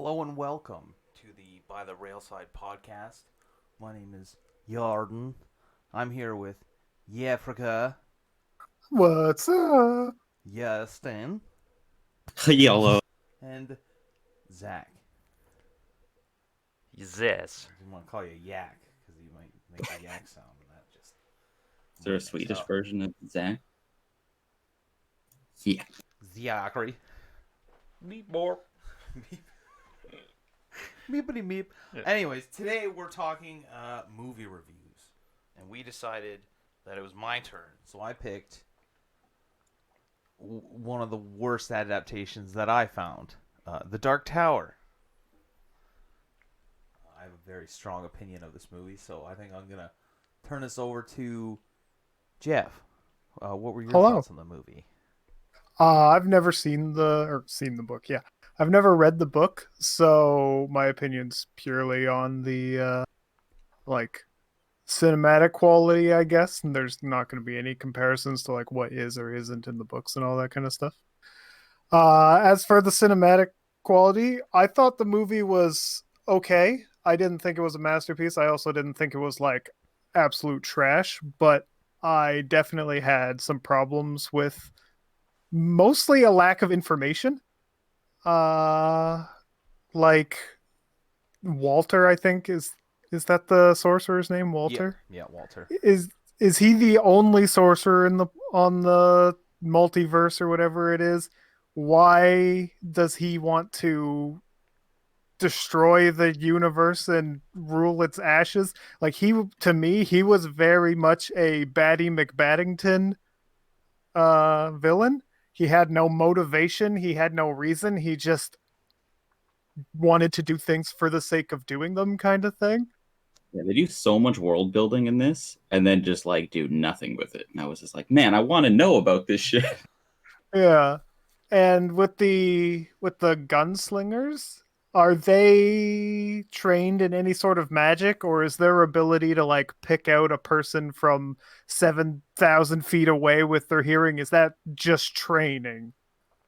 Hello and welcome to the By the Railside podcast. My name is Yarden. I'm here with Yafrika, What's up? Yastin, Yellow. and Zach. Yes. I didn't want to call you Yak because you might make the Yak sound, and that just Is there a might mess Swedish up. version of Zach? Yeah. Zachary. Meep more. Meepity meep. Yeah. Anyways, today we're talking movie reviews, and we decided that it was my turn, so I picked one of the worst adaptations that I found, The Dark Tower. I have a very strong opinion of this movie, so I think I'm gonna turn this over to Jeff. What were your Hello. thoughts on the movie? I've never seen the book. Yeah, I've never read the book, so my opinion's purely on the like cinematic quality, I guess. And there's not going to be any comparisons to like what is or isn't in the books and all that kind of stuff. As for the cinematic quality, I thought the movie was okay. I didn't think it was a masterpiece. I also didn't think it was like absolute trash, but I definitely had some problems with mostly a lack of information. Uh like Walter, I think is that the sorcerer's name, Walter? Yeah, Walter. Is he the only sorcerer in the on the multiverse or whatever it is? Why does he want to destroy the universe and rule its ashes? Like to me, he was very much a Batty McBaddington villain. He had no motivation, he had no reason, he just wanted to do things for the sake of doing them, kind of thing. Yeah, they do so much world building in this and then just like do nothing with it. And I was just like, man, I want to know about this shit. Yeah. And with the gunslingers, are they trained in any sort of magic, or is their ability to like pick out a person from 7,000 feet away with their hearing, is that just training?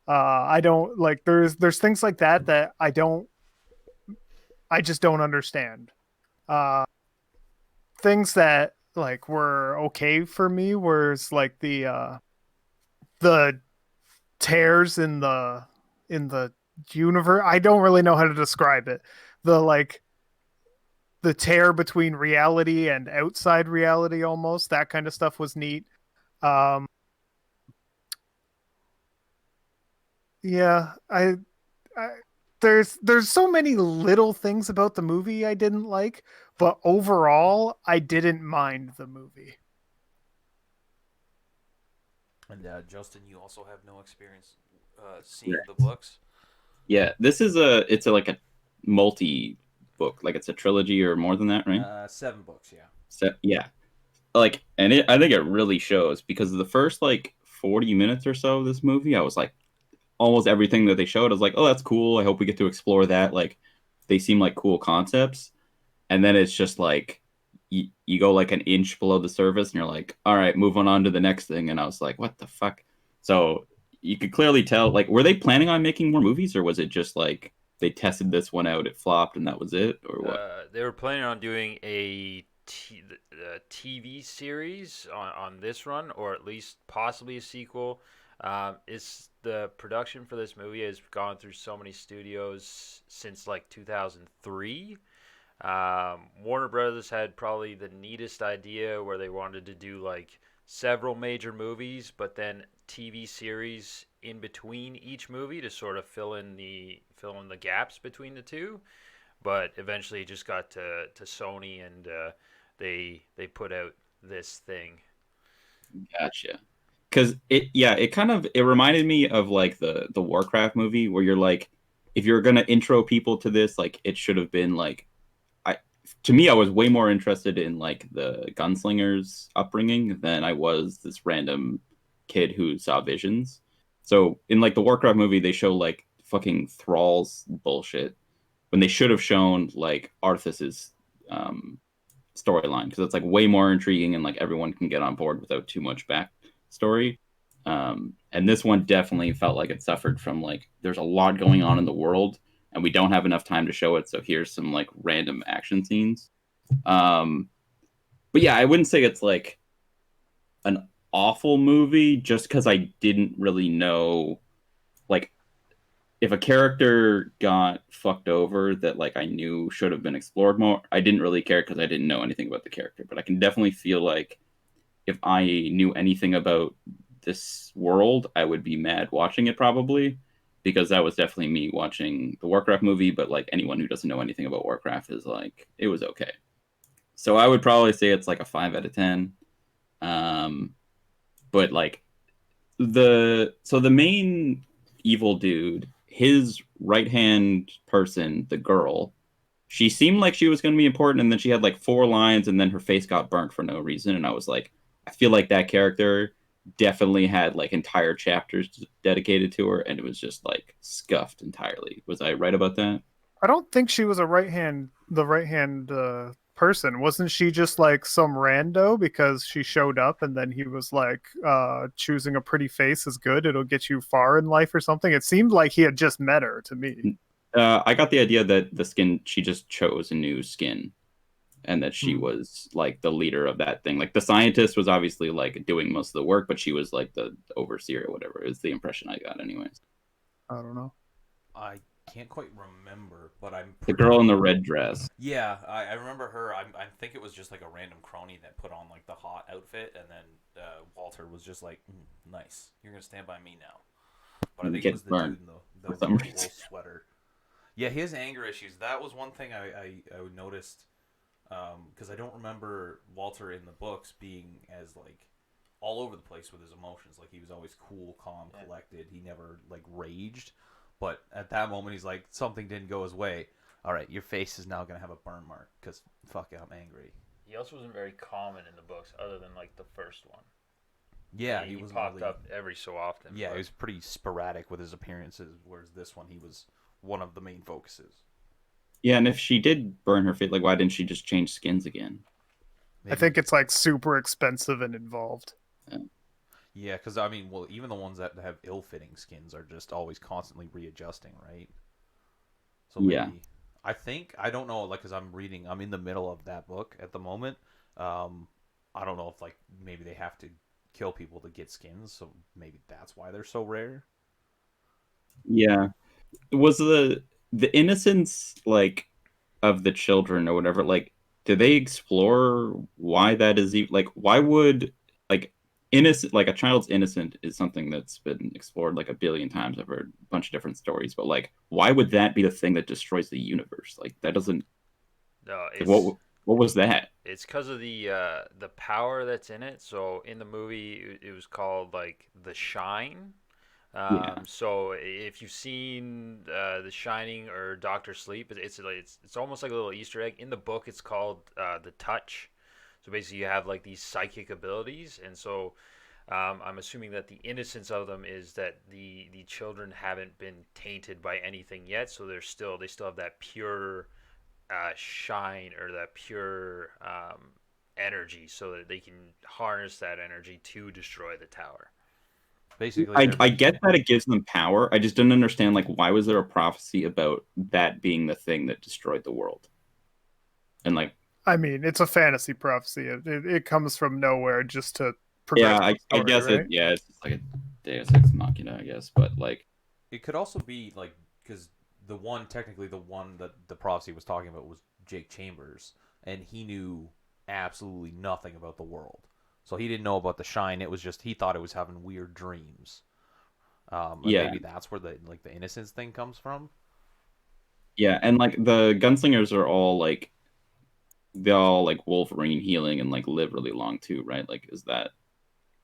I don't like there's things like that I just don't understand. Uh Things that like were okay for me was like the tears in the universe. I don't really know how to describe it. The like the tear between reality and outside reality, almost that kind of stuff was neat. Um yeah, I there's so many little things about the movie I didn't like, but overall I didn't mind the movie. And Justin, you also have no experience seeing Yeah. the books. Yeah, this is like a multi book, like it's a trilogy or more than that, right? 7 books, yeah. So yeah, like, and I think it really shows because the first like 40 minutes or so of this movie, I was like, almost everything that they showed, I was like, oh, that's cool. I hope we get to explore that. Like, they seem like cool concepts. And then it's just like you go like an inch below the surface and you're like, all right, moving on to the next thing. And I was like, what the fuck? So you could clearly tell, like, were they planning on making more movies, or was it just like they tested this one out, it flopped, and that was it, or what? They were planning on doing TV series on this run, or at least possibly a sequel. It's the production for this movie has gone through so many studios since like 2003. Warner Brothers had probably the neatest idea where they wanted to do like several major movies, but then TV series in between each movie to sort of fill in the gaps between the two. But eventually, it just got to Sony, and they put out this thing. Gotcha. Because it kind of it reminded me of like the Warcraft movie where you're like, if you're gonna intro people to this, like it should have been like, I to me I was way more interested in like the gunslingers upbringing than I was this random kid who saw visions. So in like the Warcraft movie, they show like fucking thralls bullshit when they should have shown like Arthas's um, storyline because it's like way more intriguing and like everyone can get on board without too much backstory. And this one definitely felt like it suffered from like there's a lot going on in the world, and we don't have enough time to show it, so here's some like random action scenes. But yeah, I wouldn't say it's like an awful movie just because I didn't really know, like, if a character got fucked over that like I knew should have been explored more, I didn't really care because I didn't know anything about the character. But I can definitely feel like if I knew anything about this world, I would be mad watching it probably, because that was definitely me watching the Warcraft movie. But like anyone who doesn't know anything about Warcraft is like, it was okay. So I would probably say it's like a 5 out of 10. But like the main evil dude, his right hand person, the girl, she seemed like she was going to be important, and then she had like 4 lines, and then her face got burnt for no reason, and I was like, I feel like that character definitely had like entire chapters dedicated to her, and it was just like scuffed entirely. Was I right about that? I don't think she was the right hand person. Wasn't she just like some rando because she showed up and then he was like, choosing a pretty face is good. It'll get you far in life or something. It seemed like he had just met her to me. I got the idea that the skin, she just chose a new skin, and that she Hmm. was like the leader of that thing. Like the scientist was obviously like doing most of the work, but she was like the overseer or whatever. Is the impression I got, anyways. I don't know. I can't quite remember, but I'm The pretty... girl in the red dress. Yeah, I remember her. I think it was just like a random crony that put on like the hot outfit, and then Walter was just like, "Nice, you're gonna stand by me now." But I And think it get was the burned dude in for the some wool reason. sweater. Yeah, he has anger issues. That was one thing I noticed, because I don't remember Walter in the books being as like all over the place with his emotions. Like he was always cool, calm, collected. He never like raged. But at that moment, he's like, something didn't go his way. All right, your face is now gonna have a burn mark because fuck it, I'm angry. He also wasn't very common in the books, other than like the first one. Yeah, he was popped really, up every so often. Yeah, but he was pretty sporadic with his appearances. Whereas this one, he was one of the main focuses. Yeah, and if she did burn her face, like why didn't she just change skins again? I think it's like super expensive and involved. Yeah, because I mean, well, even the ones that have ill-fitting skins are just always constantly readjusting, right? So maybe Yeah. I don't know, like, because I'm in the middle of that book at the moment. I don't know if like maybe they have to kill people to get skins, so maybe that's why they're so rare. Yeah. Was the innocence like of the children or whatever, like did they explore why that is even like why would like innocent like a child's innocent is something that's been explored like a billion times. I've heard a bunch of different stories, but like why would that be the thing that destroys the universe? Like that doesn't no, like, what was that? it's because of the power that's in it. So in the movie, it was called like the Shine. Yeah. So if you've seen The Shining or Doctor Sleep, it's almost like a little Easter egg. In the book, it's called the Touch. So basically, you have like these psychic abilities, and so I'm assuming that the innocence of them is that the children haven't been tainted by anything yet, so they still have that pure shine or that pure energy, so that they can harness that energy to destroy the tower. Basically, I get that it gives them power. I just didn't understand like why was there a prophecy about that being the thing that destroyed the world? And like I mean, it's a fantasy prophecy. It comes from nowhere just to progress yeah, the I story, guess right? it's just like a Deus Ex Machina, I guess, but like it could also be like because the one that the prophecy was talking about was Jake Chambers, and he knew absolutely nothing about the world, so he didn't know about the shine. It was just he thought it was having weird dreams. And yeah, maybe that's where the innocence thing comes from. yeah, and like the gunslingers are all like they all like Wolverine healing and like live really long too, right? Like is that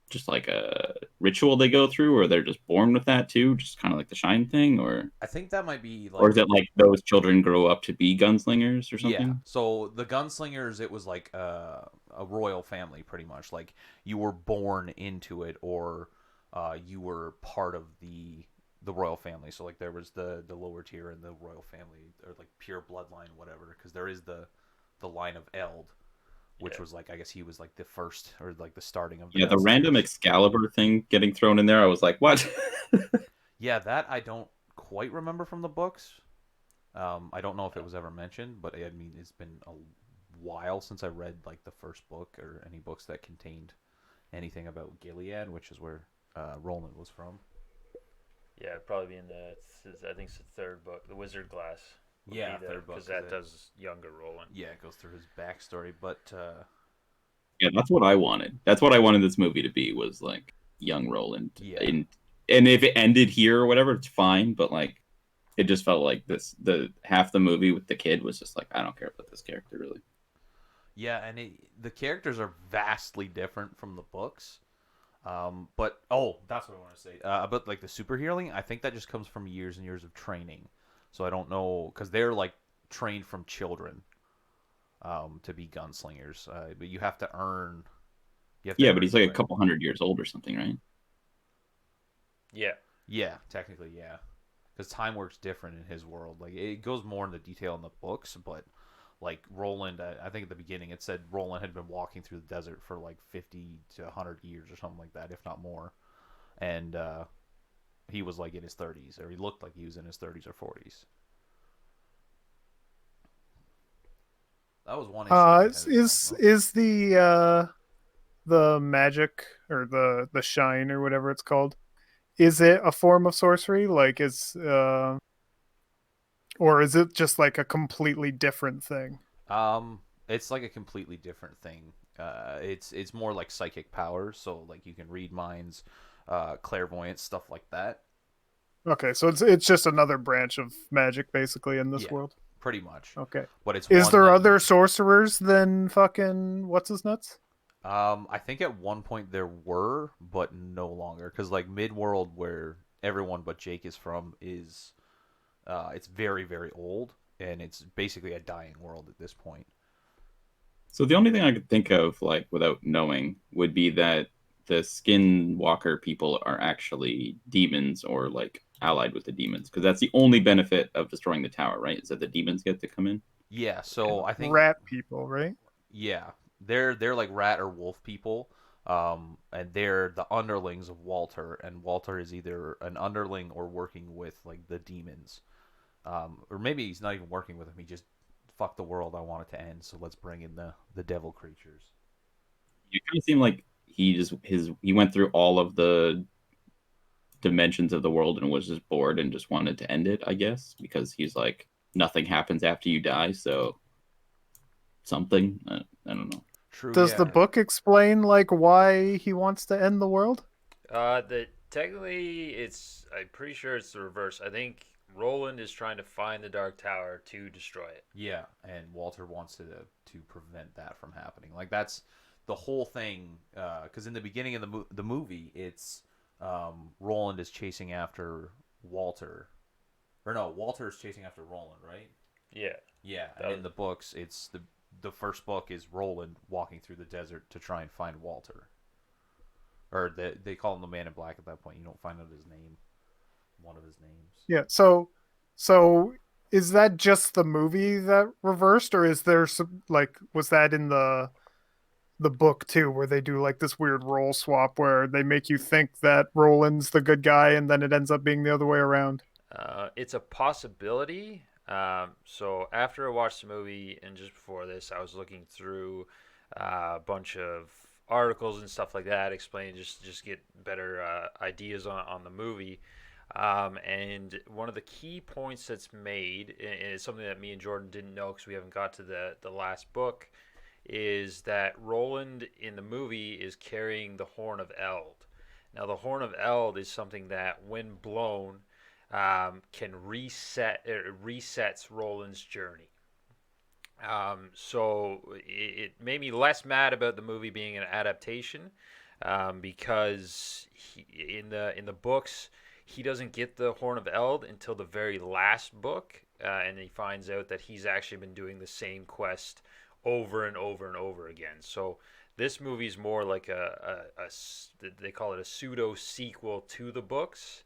just like a ritual they go through, or they're just born with that too, just kind of like the shine thing, I think that might be or like is it like those children grow up to be gunslingers or yeah. something? So the gunslingers, it was like a royal family, pretty much. Like you were born into it, or you were part of the royal family. So like there was the lower tier and the royal family, or like pure bloodline, whatever. Because there is the line of Eld, which Yeah. was like I guess he was like the first or like the starting of the Yeah, the random gunslingers. Excalibur thing getting thrown in there, I was like, what? Yeah, that I don't quite remember from the books. I don't know if it was ever mentioned, but I mean, it's been a while since I read like the first book or any books that contained anything about Gilead, which is where Roland was from. Yeah, it'd probably be in I think it's the third book, The Wizard Glass. Yeah, third book. Because that does younger Roland. Yeah, it goes through his backstory, but Yeah, that's what I wanted. That's what I wanted this movie to be, was like young Roland. Yeah. And if it ended here or whatever, it's fine. But like, it just felt like the half the movie with the kid was just like, I don't care about this character really. yeah, and the characters are vastly different from the books. But that's what I want to say about like the super healing. I think that just comes from years and years of training. So I don't know because they're like trained from children to be gunslingers. But you have to earn. Yeah, but he's like a couple hundred years old or something, right? Yeah. Yeah, technically, yeah. Because time works different in his world. Like it goes more into detail in the books, but like Roland, I think at the beginning it said Roland had been walking through the desert for like 50 to 100 years or something like that, if not more. And he was like in his 30s, or he looked like he was in his 30s or 40s. That was one issue. Is the magic or the shine or whatever it's called? Is it a form of sorcery? Like or is it just like a completely different thing? It's like a completely different thing. It's more like psychic powers, so like you can read minds, clairvoyance, stuff like that. Okay, so it's just another branch of magic basically in this Yeah. world. Pretty much. Okay. But it's Is one there that other sorcerers than fucking what's his nuts? I think at one point there were, but no longer, because like Midworld, where everyone but Jake is from, is it's very very old, and it's basically a dying world at this point. So the only thing I could think of, like without knowing, would be that the Skinwalker people are actually demons or like allied with the demons, because that's the only benefit of destroying the tower, right? Is that the demons get to come in? Yeah, so I think Rat people, right? yeah, they're like rat or wolf people, and they're the underlings of Walter, and Walter is either an underling or working with like the demons, or maybe he's not even working with them. He just fuck the world. I want it to end, so let's bring in the devil creatures. It kind of seemed like he went through all of the dimensions of the world and was just bored and just wanted to end it, I guess, because he's like, nothing happens after you die, so something. I don't know. True. Does yeah. the book explain like why he wants to end the world? Technically, I'm pretty sure it's the reverse. I think Roland is trying to find the Dark Tower to destroy it. Yeah, and Walter wants to prevent that from happening. Like that's the whole thing. Because in the beginning of the movie, it's Roland is chasing after Walter, or no, Walter is chasing after Roland, right? Yeah. Yeah, and in the books, it's the first book is Roland walking through the desert to try and find Walter. Or they call him the Man in Black at that point. You don't find out his name. One of his names. Yeah. So is that just the movie that reversed, or is there some like was that in the book too, where they do like this weird role swap where they make you think that Roland's the good guy and then it ends up being the other way around? It's a possibility. So after I watched the movie and just before this, I was looking through a bunch of articles and stuff like that, explaining just get better ideas on the movie. And one of the key points that's made, and it's something that me and Jordan didn't know because we haven't got to the last book, is that Roland in the movie is carrying the Horn of Eld. Now, the Horn of Eld is something that, when blown, can resets Roland's journey. So it made me less mad about the movie being an adaptation, because in the books he doesn't get the Horn of Eld until the very last book, and he finds out that he's actually been doing the same quest over and over and over again. So this movie is more like they call it a pseudo sequel to the books.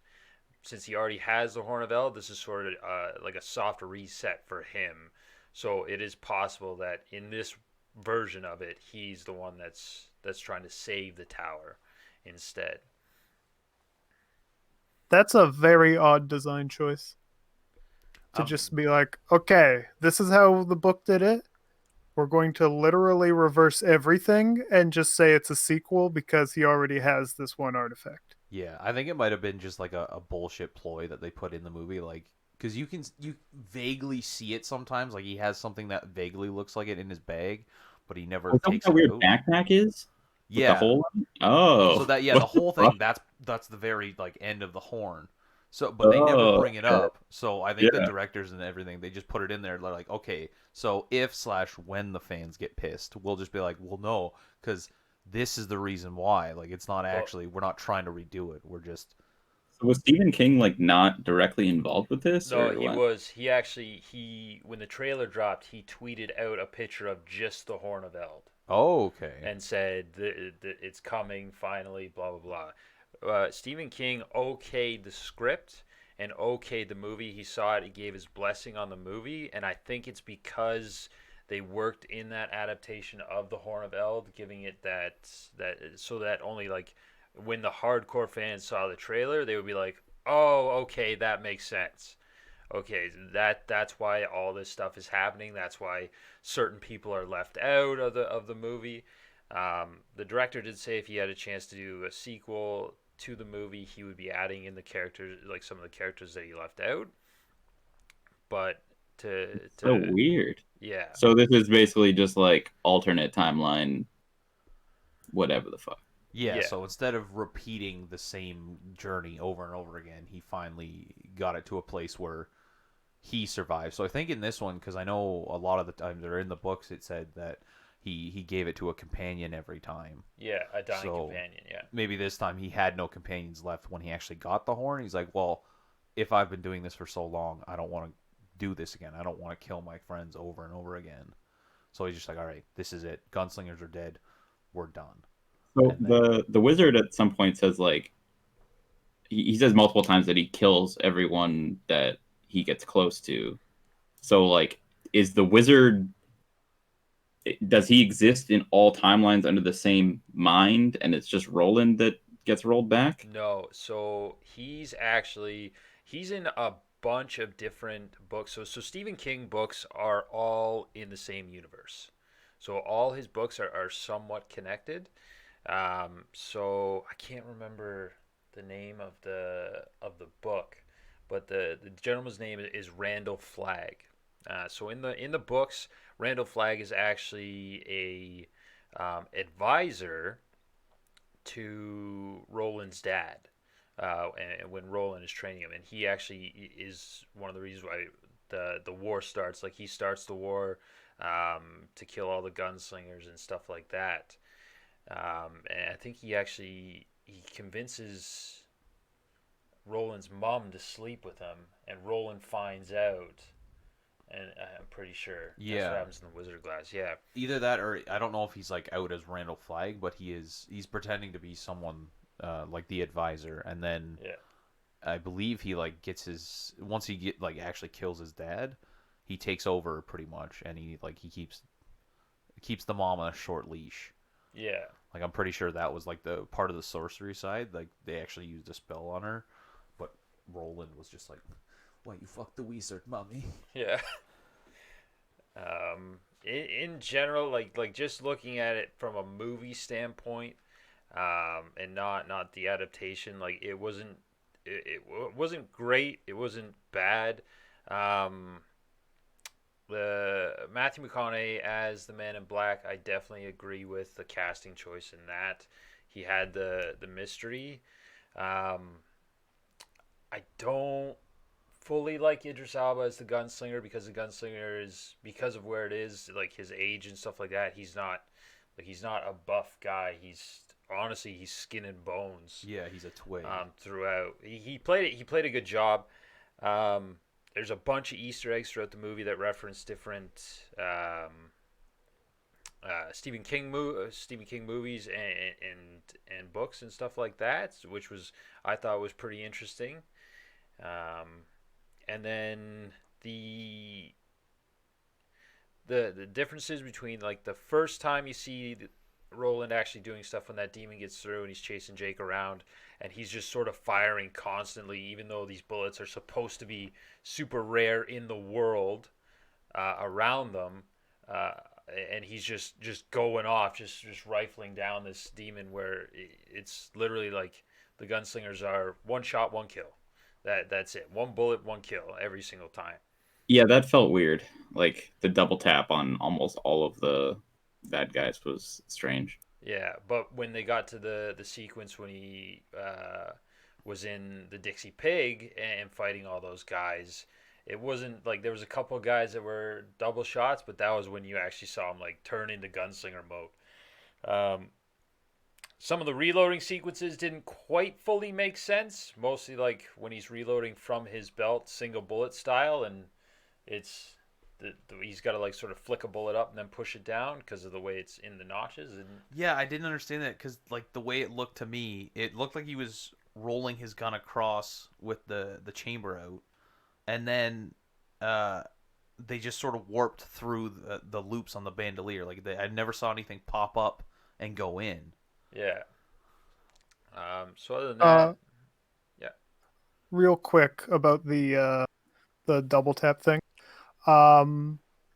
Since he already has the Horn of Eld, this is sort of like a soft reset for him. So it is possible that in this version of it, he's the one that's trying to save the tower instead. That's a very odd design choice. to just be like, okay, this is how the book did it. We're going to literally reverse everything and just say it's a sequel because he already has this one artifact. Yeah, I think it might have been just like a bullshit ploy that they put in the movie, like because you vaguely see it sometimes. Like he has something that vaguely looks like it in his bag, but he never Is that what takes that it weird out. backpack is? With the Yeah. hole in it? Oh. So that What the whole fuck? thing that's the very like end of the horn. So but they never Oh, bring it okay. up. So I think the Yeah. directors and everything they just put it in there. They're like, okay, so if slash when the fans get pissed, we'll just be like, well, no, because this is the reason why. Like it's not Well, actually we're not trying to redo it. We're just So was Stephen King like not directly involved with this, no, or he what? was. He actually when the trailer dropped, he tweeted out a picture of just the Horn of Eld okay. and said it's coming finally. Blah blah blah. Stephen King okayed the script and okayed the movie. He saw it. He gave his blessing on the movie, and I think it's because they worked in that adaptation of the Horn of Eld, giving it that so that only like when the hardcore fans saw the trailer, they would be like, "Oh, okay, that makes sense." Okay, that's why all this stuff is happening. That's why certain people are left out of the movie. The director did say if he had a chance to do a sequel to the movie, he would be adding in the characters, like some of the characters that he left out. But So to weird. yeah, So this is basically just like alternate timeline, whatever the fuck. Yeah, yeah, so instead of repeating the same journey over and over again, he finally got it to a place where he survived. So I think in this one, because I know a lot of the times they're in the books, it said that he gave it to a companion every time. yeah, a dying So companion. Yeah, maybe this time he had no companions left when he actually got the horn. He's like, well, if I've been doing this for so long, I don't want to do this again. I don't want to kill my friends over and over again. So he's just like, all right, this is it. Gunslingers are dead. We're done. So And then the wizard at some point says like he says multiple times that he kills everyone that he gets close to. So like is the wizard does he exist in all timelines under the same mind and it's just Roland that gets rolled back? no. So he's in a bunch of different books. So Stephen King books are all in the same universe. So all his books are somewhat connected. So I can't remember the name of the book, but the gentleman's name is Randall Flagg. So in the books, Randall Flagg is actually a advisor to Roland's dad, and when Roland is training him, and he actually is one of the reasons why the war starts. Like he starts the war to kill all the gunslingers and stuff like that. And I think he convinces Roland's mom to sleep with him, and Roland finds out, and I'm pretty sure that's what yeah, happens in the Wizard of Glass. Yeah, either that or I don't know if he's like out as Randall Flagg, but he's pretending to be someone like the advisor, and then yeah, I believe he like gets his once he get like actually kills his dad, he takes over pretty much, and he keeps the mom on a short leash. yeah, Like I'm pretty sure that was like the part of the sorcery side. Like they actually used a spell on her, but Roland was just like, "Why you fuck the wizard, mommy?" yeah. In general, like just looking at it from a movie standpoint, and not the adaptation, like it wasn't great. It wasn't bad. Um, the Matthew McConaughey as the Man in Black, I definitely agree with the casting choice in that. He had the mystery. Um, I don't fully like Idris Elba as the gunslinger because the gunslinger is because of where it is, like his age and stuff like that. He's not a buff guy. He's honestly he's skin and bones Yeah, he's a twig. throughout. He played a good job. Um, there's a bunch of Easter eggs throughout the movie that reference different Stephen King movies and books and stuff like that, which was I thought was pretty interesting. Um, and then the differences between like the first time you see Roland actually doing stuff when that demon gets through and he's chasing Jake around and he's just sort of firing constantly, even though these bullets are supposed to be super rare in the world around them. Uh, and he's just going off, just rifling down this demon where it's literally like the gunslingers are one shot, one kill. That's it. One bullet, one kill every single time. Yeah, that felt weird. Like the double tap on almost all of the bad guys was strange. Yeah, but when they got to the sequence when he was in the Dixie Pig and fighting all those guys, it wasn't like there was a couple of guys that were double shots, but that was when you actually saw him like turn into gunslinger mode. Um, some of the reloading sequences didn't quite fully make sense, mostly like when he's reloading from his belt, single bullet style, and it's he's got to like sort of flick a bullet up and then push it down because of the way it's in the notches. And Yeah, I didn't understand that because like the way it looked to me, it looked like he was rolling his gun across with the chamber out, and then uh, they just sort of warped through the loops on the bandolier. Like I never saw anything pop up and go in. yeah. So other than that, Uh, yeah. real quick about the double tap thing.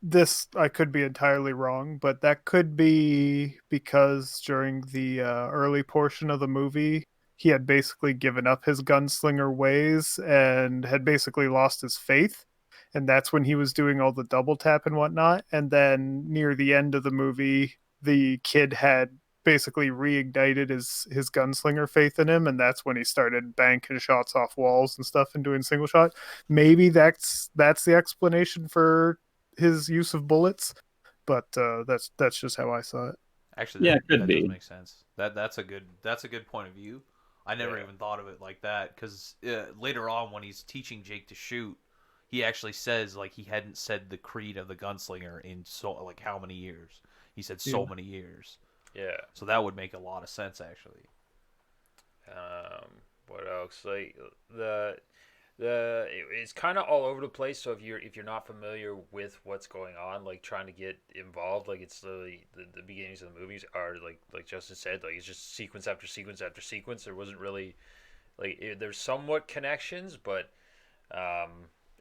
This I could be entirely wrong, but that could be because during the early portion of the movie, he had basically given up his gunslinger ways and had basically lost his faith. And that's when he was doing all the double tap and whatnot. And then near the end of the movie, the kid had basically reignited his gunslinger faith in him, and that's when he started banking shots off walls and stuff and doing single shot. Maybe that's the explanation for his use of bullets, but that's just how I saw it. Actually, Yeah, that, it could that be. does make sense. That's a good point of view. I never Yeah. even thought of it like that because later on when he's teaching Jake to shoot, he actually says like he hadn't said the creed of the gunslinger in so like how many years. He said so Yeah. many years. Yeah. So that would make a lot of sense actually. What else? Like it's kind of all over the place. So if you're not familiar with what's going on, like trying to get involved, like it's literally the beginnings of the movies are like Justin said, like it's just sequence after sequence after sequence. There wasn't really there's somewhat connections, but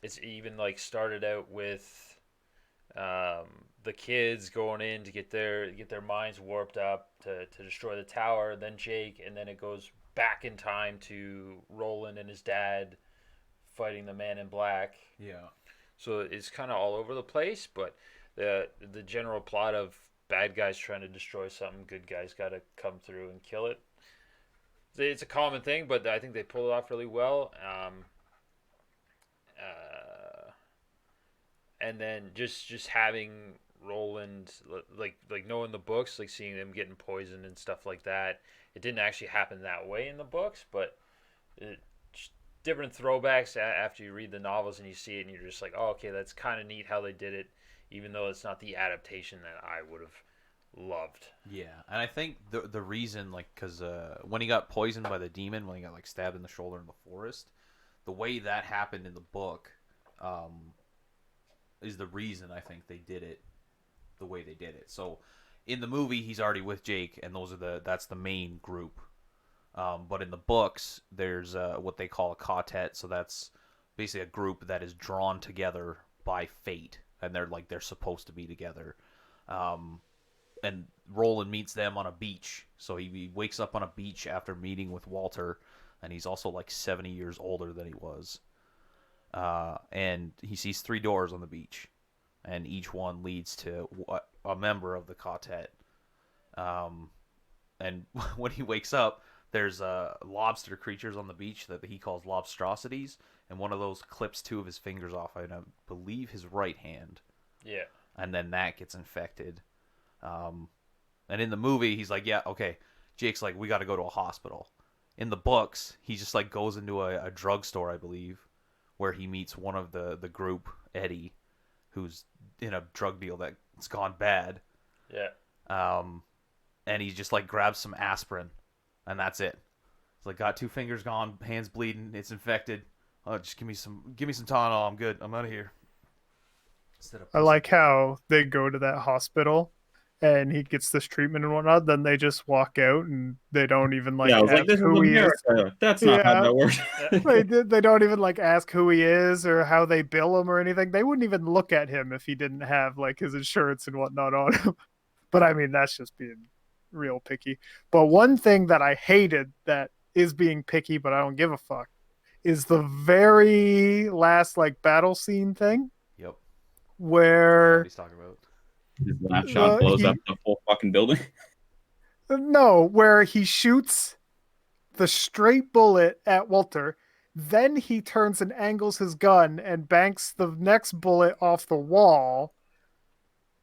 it's even like started out with the kids going in to get their minds warped up to destroy the tower, then Jake, and then it goes back in time to Roland and his dad fighting the Man in Black. Yeah. So it's kind of all over the place, but the general plot of bad guys trying to destroy something, good guys got to come through and kill it. It's a common thing, but I think they pull it off really well. And then just having Roland like knowing the books, like seeing them getting poisoned and stuff like that. It didn't actually happen that way in the books, but just different throwbacks after you read the novels and you see it, and you're just like, oh, okay, that's kind of neat how they did it, even though it's not the adaptation that I would have loved. Yeah, and I think the reason like because when he got poisoned by the demon, when he got like stabbed in the shoulder in the forest, the way that happened in the book, is the reason I think they did it the way they did it. So in the movie, he's already with Jake, and that's the main group. But in the books, there's what they call a quartet. So that's basically a group that is drawn together by fate, and they're supposed to be together. And Roland meets them on a beach. So he wakes up on a beach after meeting with Walter, and he's also like 70 years older than he was. And he sees 3 doors on the beach, and each one leads to a member of the quartet. And when he wakes up, there's lobster creatures on the beach that he calls lobstrosities, and one of those clips 2 of his fingers off, I believe his right hand, Yeah. and then that gets infected. And in the movie, he's like, yeah, okay. Jake's like, we got to go to a hospital. In the books, he just like goes into a drugstore, I believe, where he meets one of the group, Eddie, who's in a drug deal that's gone bad. Yeah. And he just like grabs some aspirin, and that's it. It's like, got 2 fingers gone, hands bleeding, it's infected. Oh, just give me some Tylenol. I'm good. I'm out of here. I like how they go to that hospital and he gets this treatment and whatnot, then they just walk out and they don't even like Yeah, I was like, ask this is who he is. America. That's not how Yeah. that works. They don't even like ask who he is or how they bill him or anything. They wouldn't even look at him if he didn't have like his insurance and whatnot on him. But I mean, that's just being real picky. But one thing that I hated that is being picky, but I don't give a fuck, is the very last like battle scene thing Yep. I know where what he's talking about. His last shot blows up the whole fucking building. where he shoots the straight bullet at Walter, then he turns and angles his gun and banks the next bullet off the wall,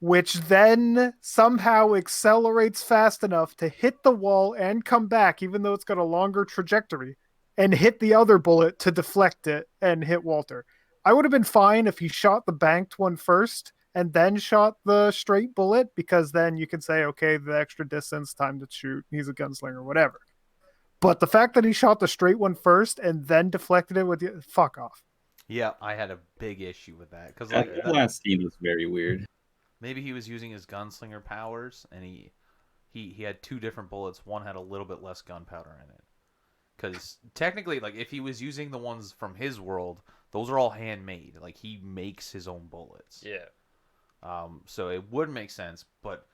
which then somehow accelerates fast enough to hit the wall and come back, even though it's got a longer trajectory, and hit the other bullet to deflect it and hit Walter. I would have been fine if he shot the banked one first and then shot the straight bullet, because then you can say, okay, the extra distance, time to shoot, he's a gunslinger, whatever. But the fact that he shot the straight one first and then deflected it with the fuck off. Yeah, I had a big issue with that because That last scene was very weird. maybe he was using his gunslinger powers and he had two different bullets. One had a little bit less gunpowder in it. Because technically, like if he was using the ones from his world, those are all handmade. Like he makes his own bullets. Yeah. So it would make sense, but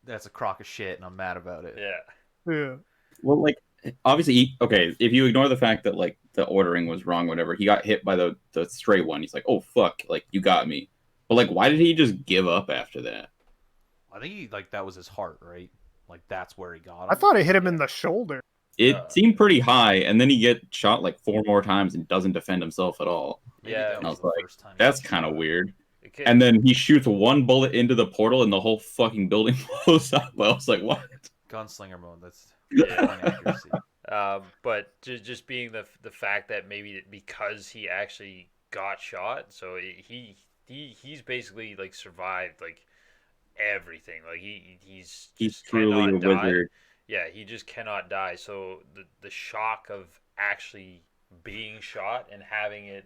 that's a crock of shit, and I'm mad about it. Yeah. Yeah. Well, like obviously, okay, if you ignore the fact that like the ordering was wrong, whatever, he got hit by the straight one. He's like, oh fuck, like you got me. But like, why did he just give up after that? I think he that was his heart, right? Like that's where he got him. I thought it hit him in the shoulder. It seemed pretty high, and then he get shot like 4 more times and doesn't defend himself at all. Maybe Yeah. that And I was was the like, first time. he that's got kind of shot. weird. Okay. And then he shoots one bullet into the portal, and the whole fucking building blows up. I was like, what? Gunslinger mode. That's Yeah. point accuracy. But just being the fact that maybe because he actually got shot, so he's basically like survived like everything. Like he's He's just truly a cannot die. wizard. Yeah, he just cannot die. So the shock of actually being shot and having it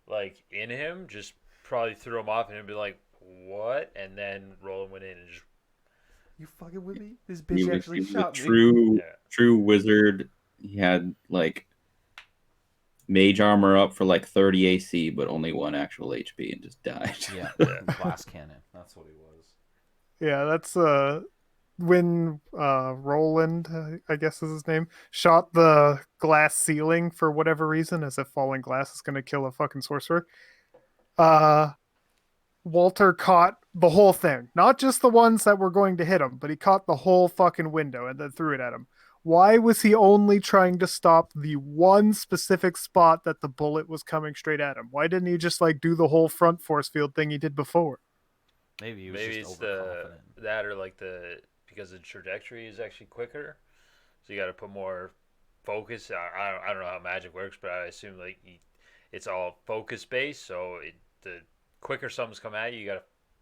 like in him just probably threw him off, and he'd be like, "What?" And then Roland went in and just You fucking with me? This He bitch was, actually he was a shot me. true, yeah. true wizard. He had like mage armor up for like 30 AC, but only 1 actual HP, and just died. Yeah, Yeah. glass cannon. That's what he was. Yeah, that's when Roland, I guess is his name, shot the glass ceiling for whatever reason, as if falling glass is gonna kill a fucking sorcerer. Walter caught the whole thing, not just the ones that were going to hit him, but he caught the whole fucking window and then threw it at him. Why was he only trying to stop the one specific spot that the bullet was coming straight at him? Why didn't he just like do the whole front force field thing he did before? Maybe he was Maybe just it's the overconfident. that or like because the trajectory is actually quicker, so you got to put more focus. I don't know how magic works, but I assume like it's all focus based. So the quicker something's come at you, you got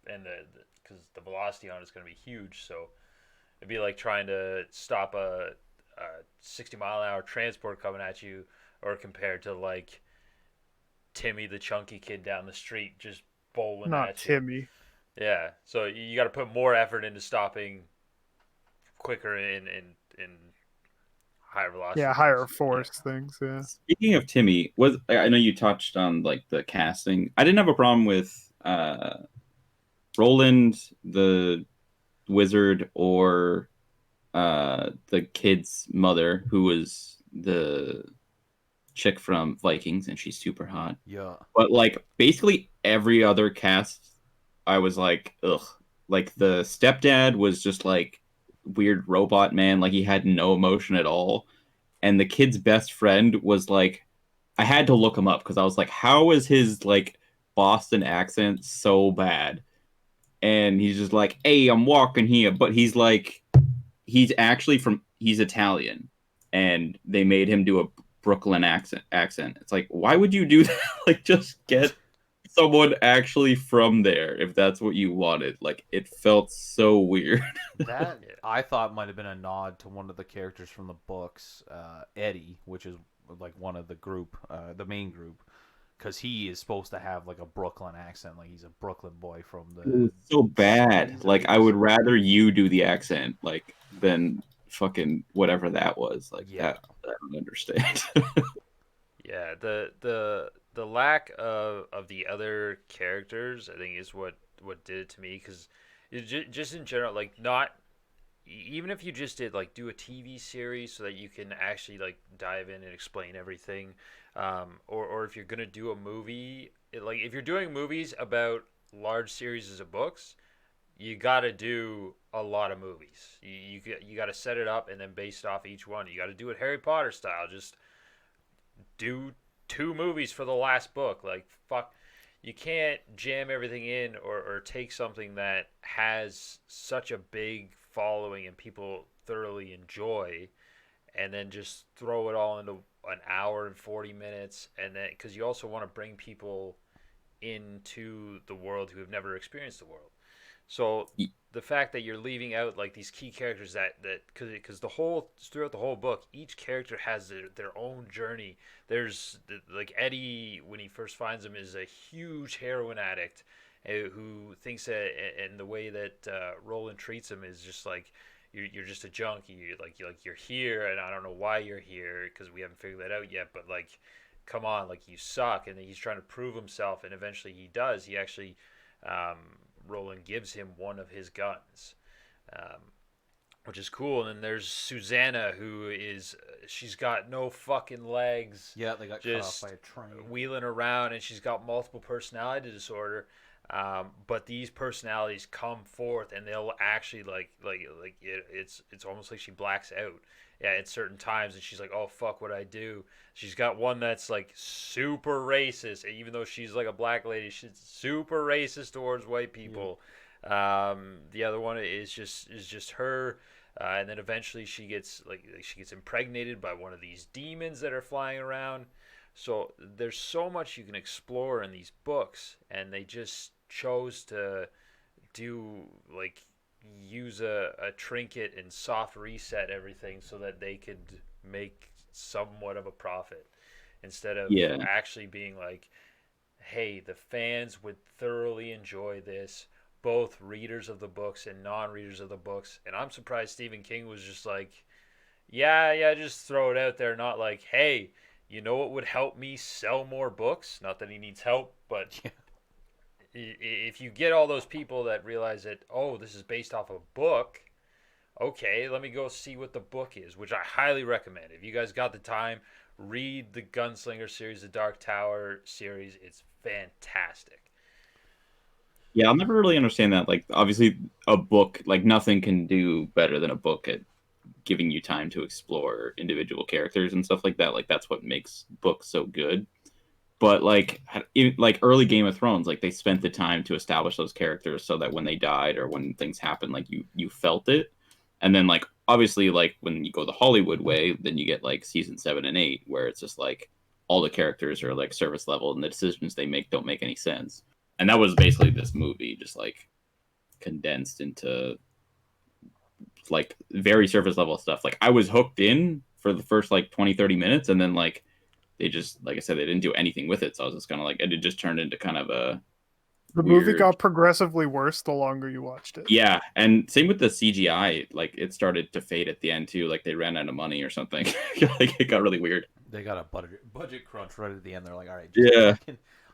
to, and because the velocity on it's going to be huge, so it'd be like trying to stop a 60-mile-an-hour transport coming at you, or compared to like Timmy the chunky kid down the street just bowling Not at you. Timmy. Yeah, so you got to put more effort into stopping quicker in higher velocity. Yeah, higher things. force things. Yeah. Speaking of Timmy, I know you touched on like the casting. I didn't have a problem with Roland the wizard or the kid's mother, who was the chick from Vikings, and she's super hot. Yeah. But like basically every other cast, I was like, ugh. Like the stepdad was just like weird robot man, like he had no emotion at all. And the kid's best friend was like, I had to look him up because I was like, how is his like Boston accent so bad? And he's just like, hey, I'm walking here, but he's like, he's Italian, and they made him do a Brooklyn accent. It's like, why would you do that? Like, just get someone actually from there if that's what you wanted. Like, it felt so weird. That Yeah. I thought might have been a nod to one of the characters from the books, Eddie, which is like one of the group, the main group, because he is supposed to have like a Brooklyn accent, like he's a Brooklyn boy from It was the so bad. 70s, Like I 80s. would rather you do the accent, like than fucking whatever that was. Like Yeah. that, I don't understand. Yeah, the lack of the other characters, I think, is what did it to me. Because just in general, like, not even if you just did like do a TV series so that you can actually like dive in and explain everything, or if you're gonna do a movie, like if you're doing movies about large series of books, you got to do a lot of movies. You got to set it up and then based off each one, you got to do it Harry Potter style. Just do two movies for the last book. Like, fuck, you can't jam everything in, or take something that has such a big following and people thoroughly enjoy, and then just throw it all into an hour and 40 minutes. And then, because you also want to bring people into the world who have never experienced the world. So the fact that you're leaving out like these key characters that because the whole throughout the whole book, each character has their own journey. There's like Eddie, when he first finds him, is a huge heroin addict who thinks that, and the way that Roland treats him is just like, you're just a junkie. You're here, and I don't know why you're here because we haven't figured that out yet. But like, come on, like, you suck. And he's trying to prove himself, and eventually he does. He actually, Roland gives him one of his guns, which is cool. And then there's Susanna, who is, she's got no fucking legs. Yeah, they got just cut off by a train. wheeling around, and she's got multiple personality disorder. But these personalities come forth, and they'll actually it's almost like she blacks out at certain times, and she's like, oh fuck, what I do. She's got one that's like super racist, even though she's like a black lady. She's super racist towards white people. The other one is just her. And then eventually she gets impregnated by one of these demons that are flying around. So there's so much you can explore in these books, and they just chose to use a trinket and soft reset everything so that they could make somewhat of a profit, instead of actually being like, hey, the fans would thoroughly enjoy this, both readers of the books and non-readers of the books. And I'm surprised Stephen King was just like, yeah, just throw it out there, not like, hey, you know what would help me sell more books? Not that he needs help, but if you get all those people that realize that, oh, this is based off a book, okay, let me go see what the book is, which I highly recommend. If you guys got the time, read the Gunslinger series, the Dark Tower series. It's fantastic. Yeah, I'll never really understand that. Like, obviously, a book, like, nothing can do better than a book at giving you time to explore individual characters and stuff like that. Like, that's what makes books so good. But like early Game of Thrones, like, they spent the time to establish those characters so that when they died or when things happened, like, you felt it. And then, like, obviously, like, when you go the Hollywood way, then you get like season 7 and 8, where it's just like all the characters are like surface level and the decisions they make don't make any sense. And that was basically this movie, just like condensed into like very surface level stuff. Like, I was hooked in for the first like 20-30 minutes, and then like they just, like I said, they didn't do anything with it. So I was just kind of like, it just turned into kind of a The movie got progressively worse the longer you watched it. Yeah, and same with the CGI. Like, it started to fade at the end too. Like, they ran out of money or something. Like, it got really weird. They got a budget crunch right at the end. They're like, all right,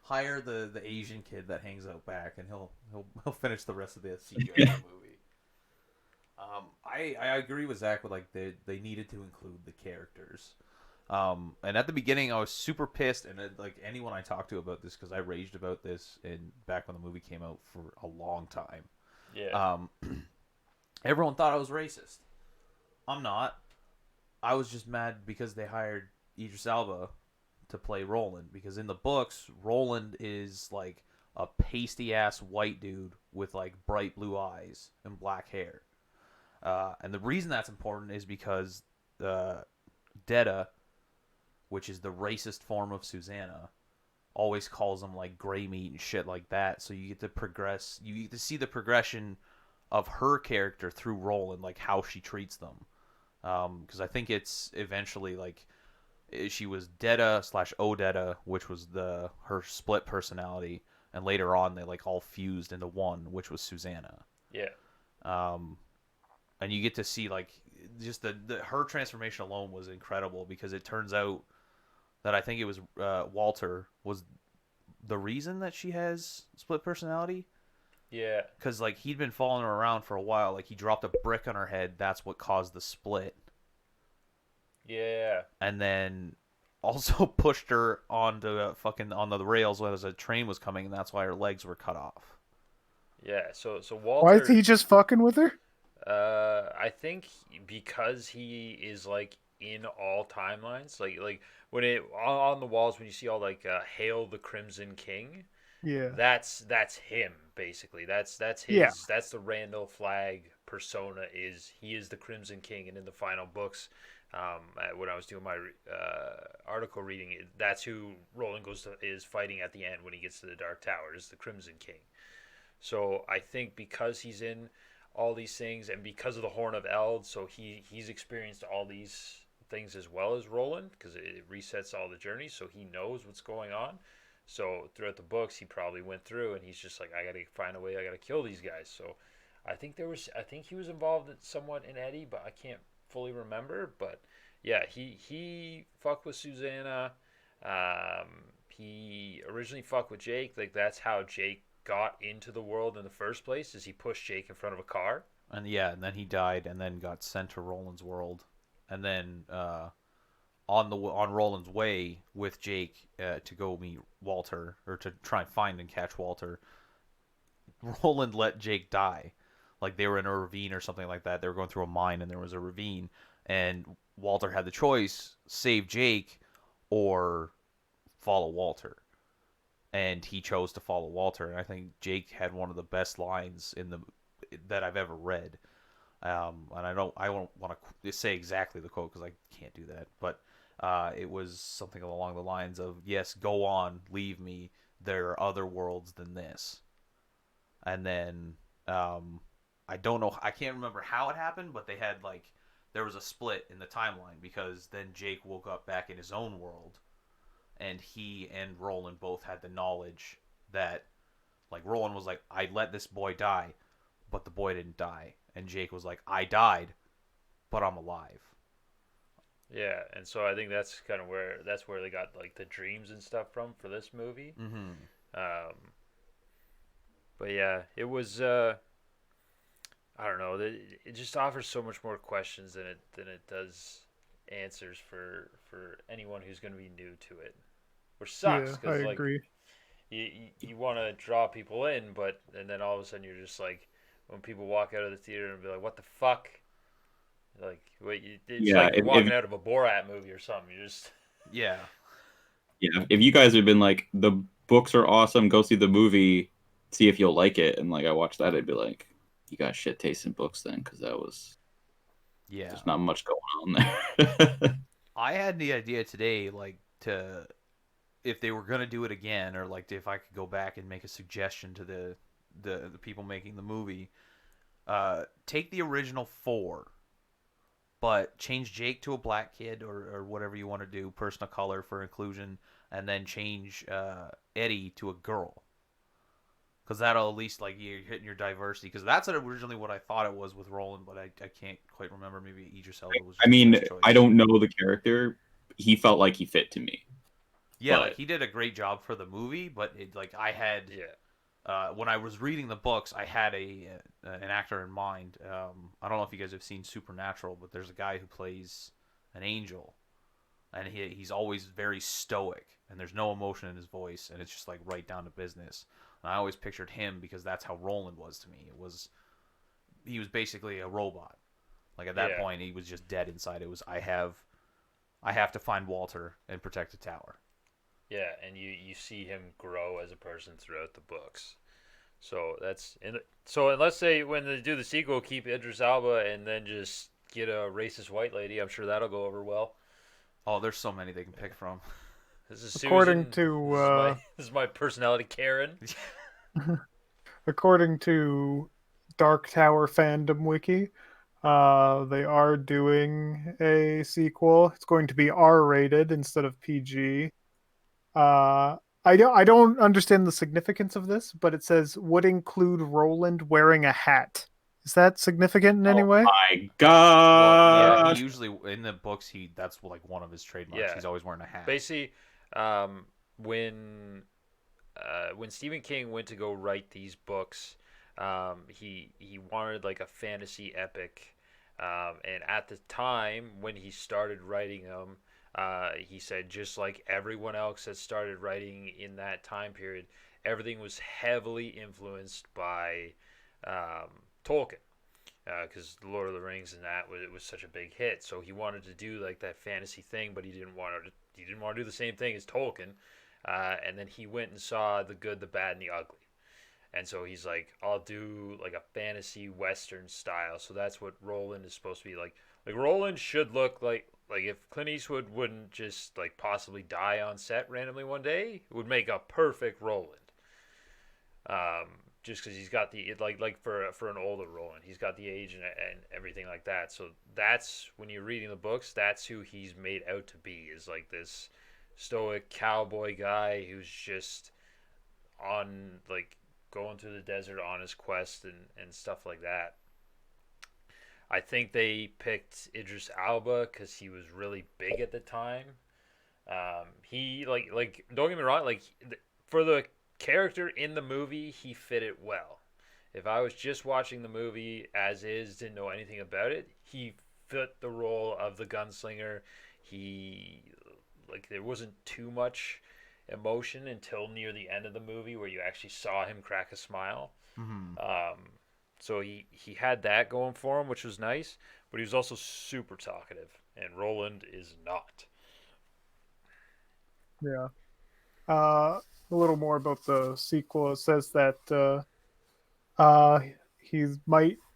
hire the Asian kid that hangs out back, and he'll finish the rest of the CGI of the movie. I agree with Zach with like they needed to include the characters. And at the beginning, I was super pissed, and like anyone I talked to about this, because I raged about this back when the movie came out for a long time. Yeah. Everyone thought I was racist. I'm not. I was just mad because they hired Idris Elba to play Roland, because in the books, Roland is like a pasty ass white dude with like bright blue eyes and black hair. And the reason that's important is because Detta, which is the racist form of Susanna, always calls them like gray meat and shit like that. So you get to progress. You get to see the progression of her character through Roland, like how she treats them. Because I think it's eventually like She was Detta slash Odetta, which was her split personality, and later on they like all fused into one, which was Susanna. Yeah. Um, and you get to see like just her transformation alone was incredible because it turns out that I think it was Walter was the reason that she has split personality. Yeah. Because like he'd been following her around for a while, like he dropped a brick on her head. That's what caused the split, Yeah. and then also pushed her onto fucking on the rails as a train was coming, and that's why her legs were cut off. Yeah. So Why is Walter, he just fucking with her? I think because he is like in all timelines, like when it on the walls when you see all like "Hail the Crimson King," Yeah. that's him basically. That's his. Yeah. That's the Randall Flagg persona. He is the Crimson King, and in the final books, when I was doing my article reading, that's who Roland is fighting at the end when he gets to the Dark Tower. Is the Crimson King. So I think because he's in all these things and because of the Horn of Eld, so he's experienced all these things as well as Roland because it resets all the journeys, so he knows what's going on. So throughout the books, he probably went through and he's just like, I gotta find a way, I gotta kill these guys. So I think he was involved somewhat in Eddie, but I can't fully remember. But yeah, he fucked with Susanna. He originally fucked with Jake. Like that's how Jake got into the world in the first place. Is he pushed Jake in front of a car? And yeah, and then he died, and then got sent to Roland's world, and then on Roland's way with Jake to go meet Walter or to try and find and catch Walter, Roland let Jake die. Like they were in a ravine or something like that. They were going through a mine and there was a ravine, and Walter had the choice: save Jake or follow Walter. And he chose to follow Walter. And I think Jake had one of the best lines in the that I've ever read. And I don't want to say exactly the quote because I can't do that. But it was something along the lines of, "Yes, go on, leave me. There are other worlds than this." And then I don't know, I can't remember how it happened, but they had like there was a split in the timeline because then Jake woke up back in his own world, and he and Roland both had the knowledge that like Roland was like, I let this boy die, but the boy didn't die, and Jake was like, I died, but I'm alive. Yeah, and so I think that's kind of where they got like the dreams and stuff from for this movie. Mm-hmm. Um, but yeah, it was. I don't know. It just offers so much more questions than it does answers for anyone who's going to be new to it, which sucks Yeah, I because like agree. you want to draw people in, but and then all of a sudden you're just like when people walk out of the theater and be like, what the fuck? Like it's Yeah, like walking out of a Borat movie or something. You just Yeah. Yeah, if you guys had been like, the books are awesome, go see the movie, see if you'll like it, and like I watched that, I'd be like, you got shit taste in books then, because Yeah. there's not much going on there. I had the idea today, like, to if they were gonna do it again, or like if I could go back and make a suggestion to the people making the movie, take the original four, but change Jake to a black kid or whatever you want to do, person of color for inclusion, and then change Eddie to a girl. Because that'll at least like you're hitting your diversity. Because that's originally what I thought it was with Roland, but I can't quite remember. Maybe Idris Elba was. I Just mean, the best choice. I don't know the character. He felt like he fit to me. Yeah, but- like he did a great job for the movie, but it like I had yeah. when I was reading the books, I had an actor in mind. I don't know if you guys have seen Supernatural, but there's a guy who plays an angel, and he's always very stoic, and there's no emotion in his voice, and it's just like right down to business. And I always pictured him because that's how Roland was to me. He was basically a robot. Like at that Yeah. point, he was just dead inside. It was I have to find Walter and protect the tower. Yeah, and you see him grow as a person throughout the books. So so unless when they do the sequel, keep Idris Elba and then just get a racist white lady, I'm sure that'll go over well. Oh, there's so many they can pick from. This is According Susan. to This is my personality, Karen. according to Dark Tower fandom wiki, They are doing a sequel. It's going to be R-rated instead of PG. I don't understand the significance of this, but it says would include Roland wearing a hat. Is that significant in any Oh way? my Yeah, he gosh. usually in the books that's like one of his trademarks. Yeah. He's always wearing a hat. Basically, when Stephen King went to go write these books, he wanted like a fantasy epic, and at the time when he started writing them, he said just like everyone else that started writing in that time period, everything was heavily influenced by Tolkien. Because Lord of the Rings and that it was such a big hit, so he wanted to do like that fantasy thing, but he didn't want to do the same thing as Tolkien. And then he went and saw The Good, the Bad, and the Ugly. And so he's like, I'll do like a fantasy western style. So that's what Roland is supposed to be like. Like Roland should look like if Clint Eastwood wouldn't just like possibly die on set randomly one day, it would make a perfect Roland. Just because he's got the like for an older Roland, he's got the age and everything like that. So that's when you're reading the books, that's who he's made out to be, is like this stoic cowboy guy who's just on like going through the desert on his quest and stuff like that. I think they picked Idris Alba because he was really big at the time. He like don't get me wrong, like for the character in the movie, he fit it well. If I was just watching the movie as is, didn't know anything about it, he fit the role of the gunslinger. He like there wasn't too much emotion until near the end of the movie where you actually saw him crack a smile. Hmm. So he had that going for him, which was nice, but he was also super talkative, and Roland is not. Yeah. A little more about the sequel. It says that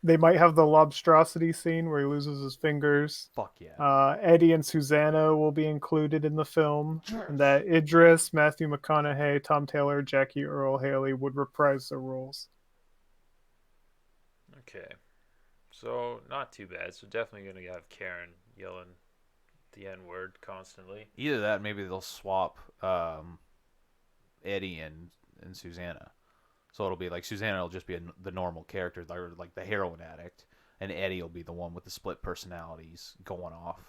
they might have the lobstrosity scene where he loses his fingers. Fuck yeah. Eddie and Susanna will be included in the film, and that Idris, Matthew McConaughey, Tom Taylor, Jackie Earl Haley would reprise their roles. Okay, so not too bad. So definitely gonna have Karen yelling the N word constantly. Either that, maybe they'll swap Eddie and Susanna. So it'll be like Susanna will just be the normal character, like the heroin addict, and Eddie will be the one with the split personalities going off.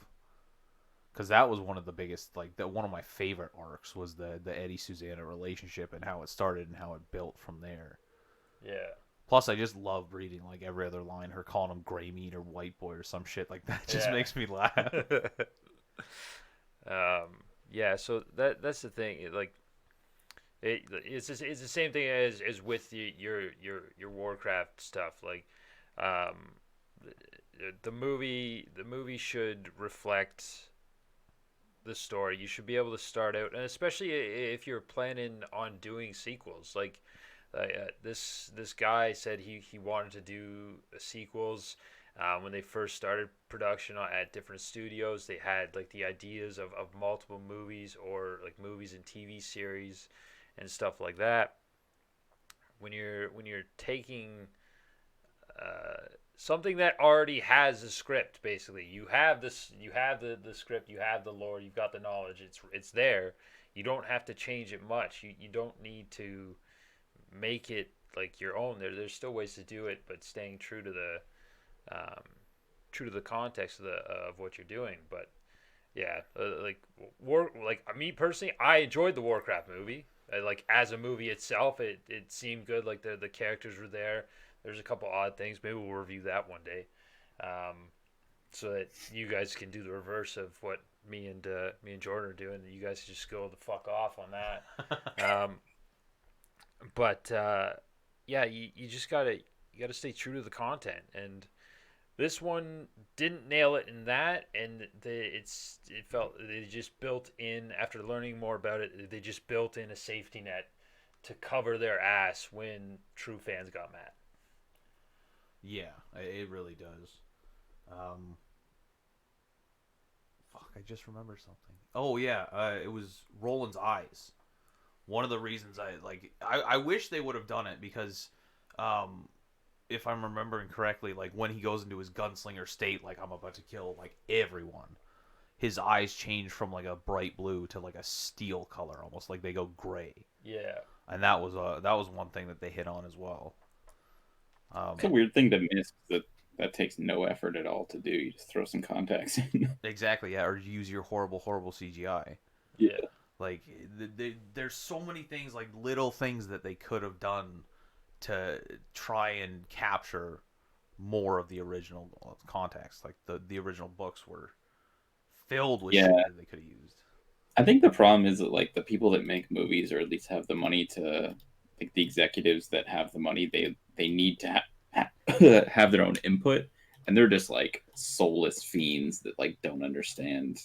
Because that was one of the biggest, like one of my favorite arcs was the Eddie Susanna relationship and how it started and how it built from there. Yeah. Plus, I just love reading like every other line, her calling him gray meat or white boy or some shit like that. Just Yeah. makes me laugh. Yeah. So that's the thing. It's the same thing as with your Warcraft stuff. Like, um, the movie should reflect the story. You should be able to start out, and especially if you're planning on doing sequels. Like, this guy said he wanted to do sequels. When they first started production at different studios, they had like the ideas of multiple movies or like movies and TV series and stuff like that. When you're taking something that already has a script, basically you have the script, you have the lore, you've got the knowledge, it's there. You don't have to change it much. You don't need to make it like your own. There's still ways to do it, but staying true to the context of what you're doing. But yeah, like me personally, I enjoyed the Warcraft movie. Like as a movie itself, it seemed good. Like the characters were there. There's a couple odd things. Maybe we'll review that one day, so that you guys can do the reverse of what me and Jordan are doing. You guys can just go the fuck off on that. But yeah, you just gotta stay true to the content, and this one didn't nail it in that, and it felt they just built in, after learning more about it, they just built in a safety net to cover their ass when true fans got mad. Yeah, it really does. Fuck, I just remembered something. Oh yeah, it was Roland's eyes. One of the reasons I wish they would have done it because if I'm remembering correctly, like when he goes into his gunslinger state, like I'm about to kill like everyone, his eyes change from like a bright blue to like a steel color, almost like they go gray. Yeah. And that was one thing that they hit on as well. It's a weird thing to miss that takes no effort at all to do. You just throw some contacts in. Exactly, yeah, or use your horrible CGI. Yeah. Like there's so many things, like little things that they could have done to try and capture more of the original context. Like the original books were filled with shit that they could have used. I think the problem is that like the people that make movies, or at least have the money to, like the executives that have the money, they need to have their own input, and they're just like soulless fiends that like don't understand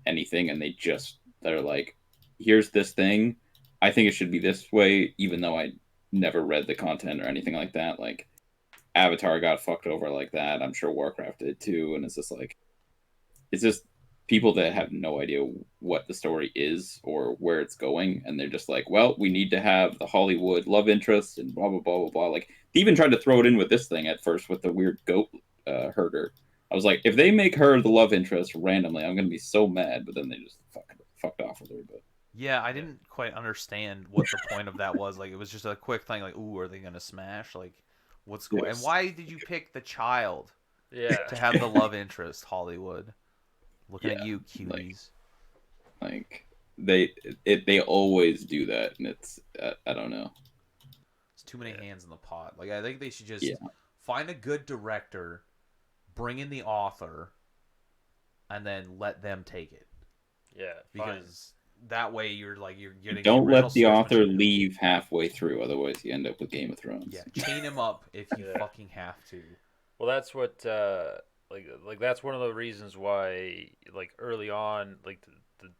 anything, and they're like, here's this thing, I think it should be this way, even though I never read the content or anything like that. Like Avatar got fucked over like that. I'm sure Warcraft did too, and it's just people that have no idea what the story is or where it's going, and they're just like, well, we need to have the Hollywood love interest and blah blah blah blah blah. Like they even tried to throw it in with this thing at first with the weird goat herder. I was like, if they make her the love interest randomly, I'm gonna be so mad. But then they just fucked off with her. But Yeah, I didn't quite understand what the point of that was. Like, it was just a quick thing. Like, ooh, are they gonna smash? Like, what's going? And why did you pick the child Yeah. to have the love interest? Hollywood, looking at Yeah, you, cuties. like they always do that, and it's I don't know. It's too many hands in the pot. Like, I think they should just Yeah. find a good director, bring in the author, and then let them take it. Yeah. Fine. Because that way you're getting. Don't the let the original source author material. leave halfway through, otherwise you end up with Game of Thrones. Yeah, chain him up if you Yeah. fucking have to. Well, that's what like that's one of the reasons why like early on like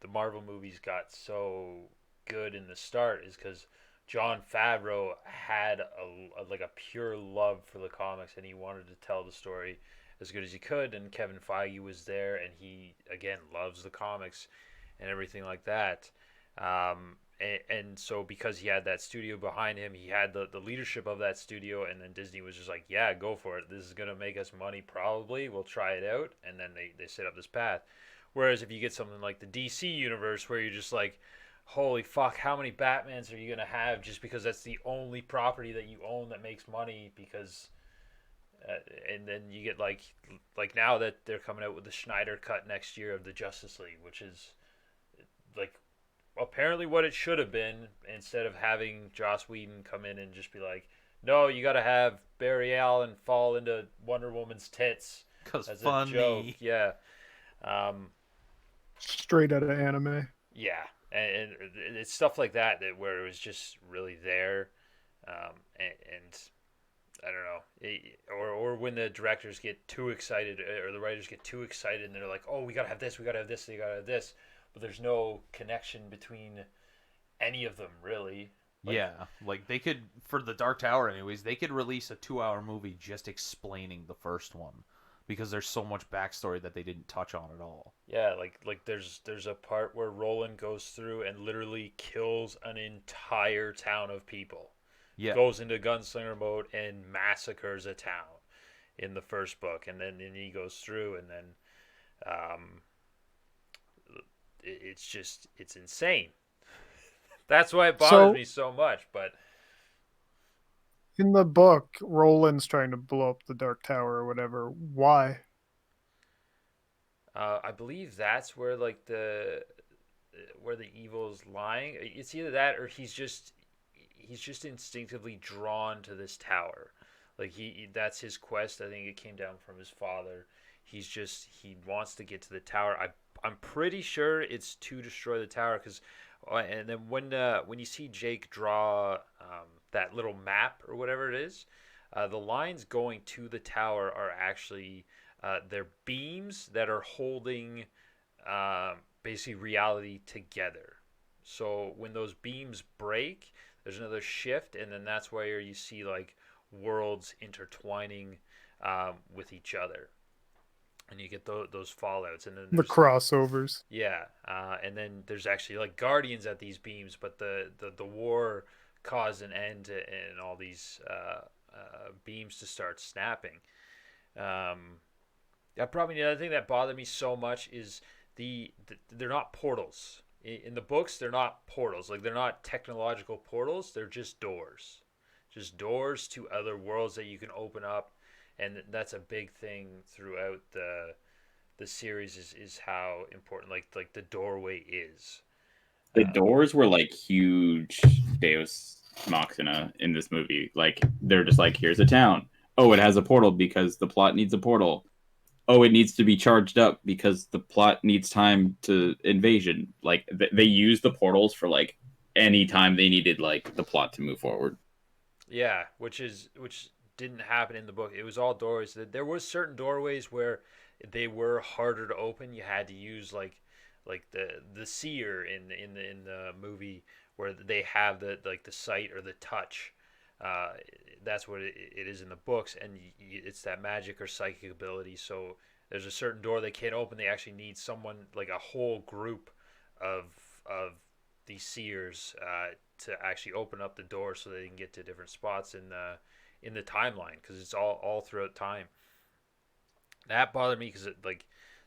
the Marvel movies got so good in the start is because Jon Favreau had like a pure love for the comics, and he wanted to tell the story as good as he could, and Kevin Feige was there, and he again loves the comics and everything like that. And so because he had that studio behind him, he had the leadership of that studio, and then Disney was just like, yeah, go for it, this is going to make us money, probably we'll try it out, and then they set up this path. Whereas if you get something like the DC universe where you're just like, holy fuck, how many Batmans are you going to have, just because that's the only property that you own that makes money, because and then you get like now that they're coming out with the Schneider cut next year of the Justice League, which is like apparently what it should have been, instead of having Joss Whedon come in and just be like, no, you got to have Barry Allen fall into Wonder Woman's tits Because as funny. a joke. Yeah. Straight out of anime. Yeah. And it's stuff like that where it was just really there. And I don't know, or when the directors get too excited, or the writers get too excited, and they're like, oh, we gotta have this, we gotta have this, we gotta have this, but there's no connection between any of them really. Like, Yeah, like they could, for the Dark Tower anyways, they could release a 2-hour movie just explaining the first one, because there's so much backstory that they didn't touch on at all. yeah, like there's a part where Roland goes through and literally kills an entire town of people. Yeah, Goes into gunslinger mode and massacres a town in the first book, and then he goes through, and then it's insane. That's why it bothers me so much. But in the book, Roland's trying to blow up the Dark Tower or whatever. Why? I believe that's where like where the evil's lying. It's either that, or he's just instinctively drawn to this tower. Like that's his quest. I think it came down from his father. He wants to get to the tower. I'm pretty sure it's to destroy the tower, because and then when you see Jake draw that little map or whatever it is, the lines going to the tower are actually they're beams that are holding basically reality together. So when those beams break, there's another shift, and then that's where you see like worlds intertwining with each other, and you get those fallouts, and then The crossovers. yeah, and then there's actually like guardians at these beams, but the war caused an end in all these beams to start snapping. Probably the other thing that bothered me so much is they're not portals. In the books, they're not portals. Like, they're not technological portals. They're just doors to other worlds that you can open up, and that's a big thing throughout the series is how important like the doorway is. The doors were like huge Deus Machina in this movie. Like, they're just like, here's a town. Oh, it has a portal because the plot needs a portal. Oh, it needs to be charged up because the plot needs time to invasion. Like, they use the portals for like any time they needed like the plot to move forward. Yeah, which didn't happen in the book. It was all doorways. There was certain doorways where they were harder to open. You had to use like the seer in the movie where they have the sight or the touch. That's what it is in the books, and it's that magic or psychic ability. So there's a certain door they can't open. They actually need someone, like a whole group of these seers, to actually open up the door so they can get to different spots in the timeline, because it's all throughout time. That bothered me because like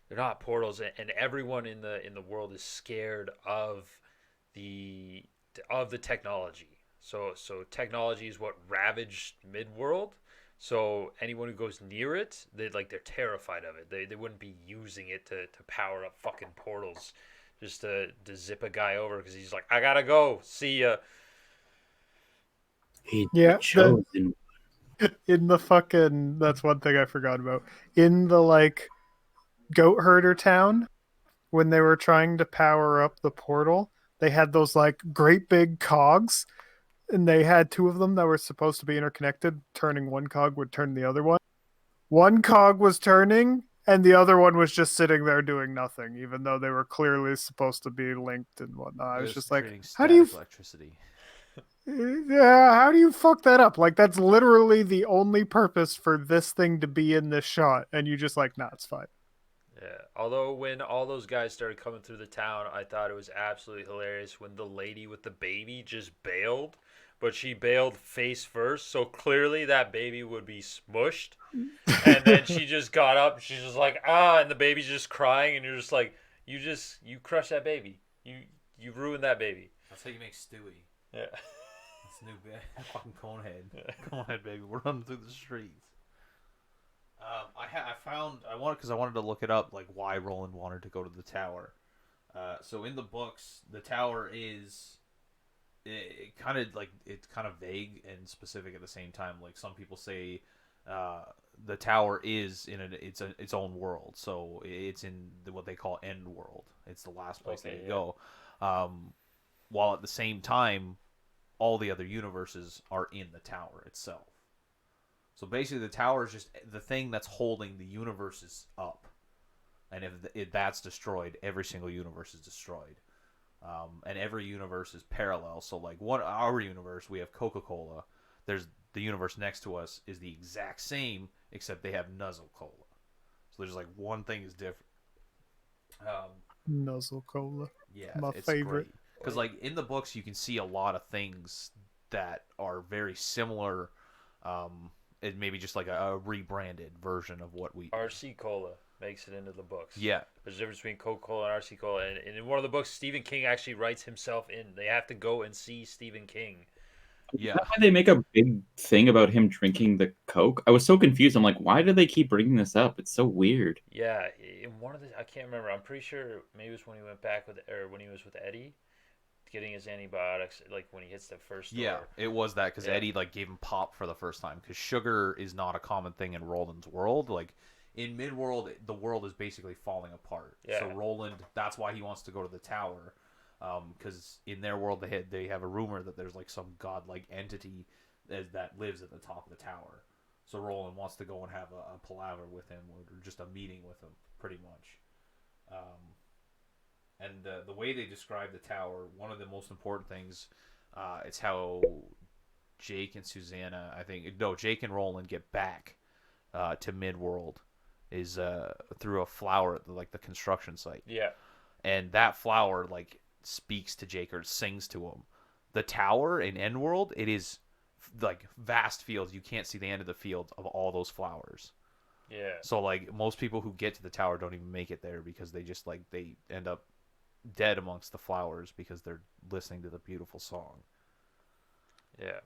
they're not portals, and everyone in the world is scared of the technology. So technology is what ravaged Midworld. So anyone who goes near it, they're terrified of it. They wouldn't be using it to power up fucking portals, just to zip a guy over because he's like, I gotta go. See ya. Yeah, in the fucking, that's one thing I forgot about. In the like goat herder town, when they were trying to power up the portal, they had those like great big cogs, and they had two of them that were supposed to be interconnected. Turning one cog would turn the other one. One cog was turning, and the other one was just sitting there doing nothing, even though they were clearly supposed to be linked and whatnot. I was just like, how do you electricity? Yeah, how do you fuck that up? Like, that's literally the only purpose for this thing to be in this shot, and you just like, nah, it's fine. Yeah. Although when all those guys started coming through the town, I thought it was absolutely hilarious when the lady with the baby just bailed, but she bailed face first, so clearly that baby would be smushed. And then she just got up, and she's just like, and the baby's just crying, and you're just like, you crushed that baby. You ruined that baby. That's how you make Stewie. Yeah. It's new fucking Conehead baby. We're running through the streets. I wanted to look it up, like why Roland wanted to go to the tower. So in the books, the tower is it's kind of vague and specific at the same time. Like, some people say the tower is in its own world, so it's in what they call End World. It's the last place they go. While at the same time, all the other universes are in the tower itself. So basically, the tower is just the thing that's holding the universes up. And if that's destroyed, every single universe is destroyed. And every universe is parallel. So, like, our universe, we have Coca-Cola. There's the universe next to us is the exact same, except they have Nuzzle Cola. So there's like one thing is different. Nuzzle Cola. Yeah, my it's favorite. Because like in the books, you can see a lot of things that are very similar. It maybe just like a rebranded version of what we. RC Cola makes it into the books. Yeah, there's a difference between Coca-Cola and RC Cola, and in one of the books, Stephen King actually writes himself in. They have to go and see Stephen King. Yeah. That's why they make a big thing about him drinking the Coke. I was so confused. I'm like, why do they keep bringing this up? It's so weird. Yeah, in one of the, I can't remember. I'm pretty sure maybe it was when he went back when he was with Eddie, getting his antibiotics, like when he hits the first door. Yeah, it was that because Eddie like gave him pop for the first time, because sugar is not a common thing in Roland's world. Like in Midworld, the world is basically falling apart. Yeah. So Roland, that's why he wants to go to the tower. Because in their world they have a rumor that there's like some godlike entity that lives at the top of the tower. So Roland wants to go and have a palaver with him, or just a meeting with him, pretty much. And the way they describe the tower, one of the most important things, it's how Jake and Susanna, Jake and Roland get back to Midworld is through a flower at the construction site. Yeah. And that flower speaks to Jake or sings to him. The tower in Endworld, it is like vast fields. You can't see the end of the field of all those flowers. Yeah. So like most people who get to the tower don't even make it there because they just like they end up dead amongst the flowers because they're listening to the beautiful song. Yeah.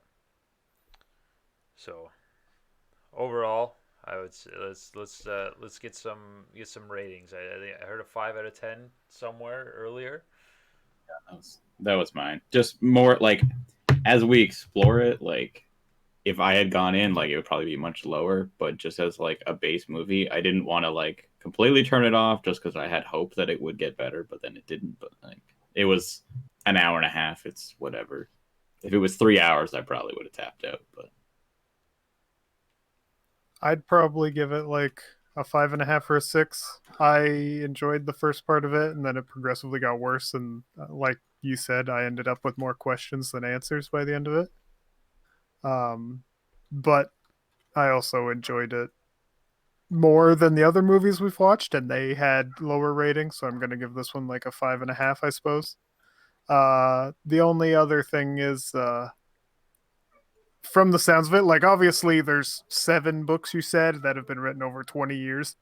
So overall, I would say let's get some ratings. I think I heard a 5 out of 10 somewhere earlier. That was mine. Just more like as we explore it, like if I had gone in, like it would probably be much lower. But just as like a base movie, I didn't want to like completely turn it off just because I had hope that it would get better, but then it didn't. But like it was an hour and a half. It's whatever. If it was 3 hours, I probably would have tapped out. But I'd probably give it like a 5.5 or a 6. I enjoyed the first part of it, and then it progressively got worse. And like you said, I ended up with more questions than answers by the end of it. But I also enjoyed it more than the other movies we've watched, and they had lower ratings. So I'm going to give this one like a 5.5, I suppose. The only other thing is, from the sounds of it, like obviously there's 7 books you said that have been written over 20 years,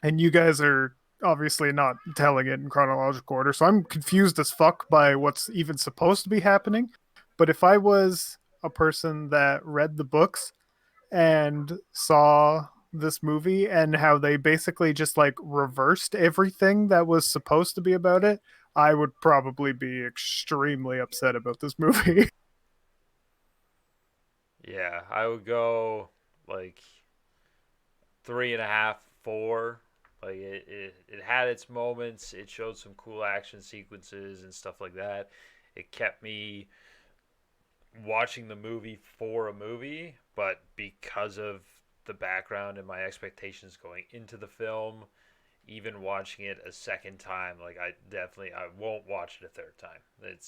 and you guys are obviously not telling it in chronological order, so I'm confused as fuck by what's even supposed to be happening. But if I was a person that read the books and saw this movie and how they basically just like reversed everything that was supposed to be about it, I would probably be extremely upset about this movie. Yeah, I would go like 3.5, 4. Like it had its moments. It showed some cool action sequences and stuff like that. It kept me watching the movie for a movie, but because of the background and my expectations going into the film, even watching it a second time, like I won't watch it a third time. It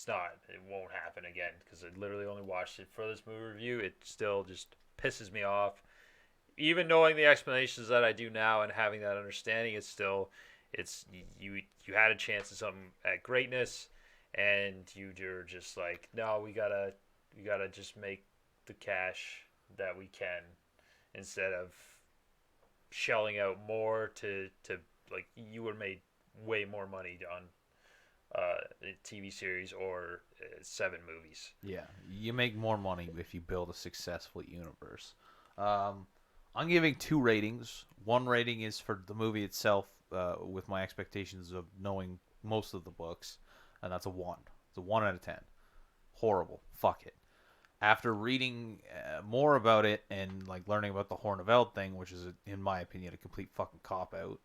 won't happen again because I literally only watched it for this movie review. It still just pisses me off. Even knowing the explanations that I do now and having that understanding, it's you had a chance at something at greatness, and you're just like, no, we gotta just make the cash that we can instead of shelling out more to like you would have made way more money on a TV series or 7 movies. Yeah, you make more money if you build a successful universe. I'm giving 2 ratings. One rating is for the movie itself, with my expectations of knowing most of the books, and that's a 1. It's a 1 out of 10. Horrible. Fuck it. After reading more about it and like learning about the Horn of Eld thing, which is, in my opinion, a complete fucking cop out.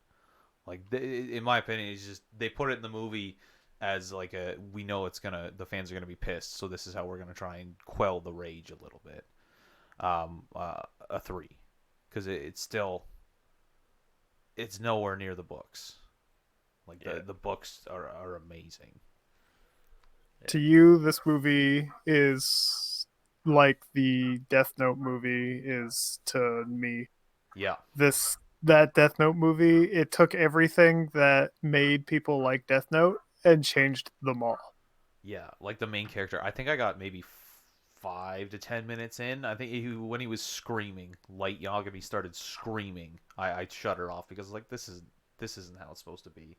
Like, in my opinion, it's just they put it in the movie as like we know the fans are gonna be pissed, so this is how we're gonna try and quell the rage a little bit. A 3, because it's nowhere near the books. Like the books are amazing. To you, this movie is like the Death Note movie is to me. Yeah. That Death Note movie, it took everything that made people like Death Note and changed them all. Yeah, like the main character. I think I got maybe 5 to 10 minutes in. I think when he was screaming, Light Yagami started screaming. I shut her off because like this isn't how it's supposed to be.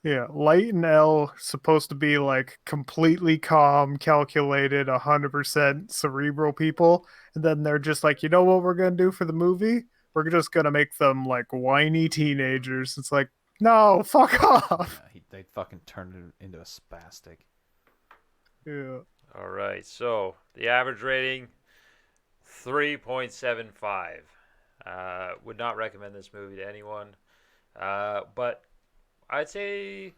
Yeah, Light and L supposed to be like completely calm, calculated, 100% cerebral people, and then they're just like, you know what we're gonna do for the movie? We're just gonna make them like whiny teenagers. It's like, no, fuck off. Yeah, they fucking turned it into a spastic. Yeah. All right, so the average rating 3.75. Would not recommend this movie to anyone, but I'd say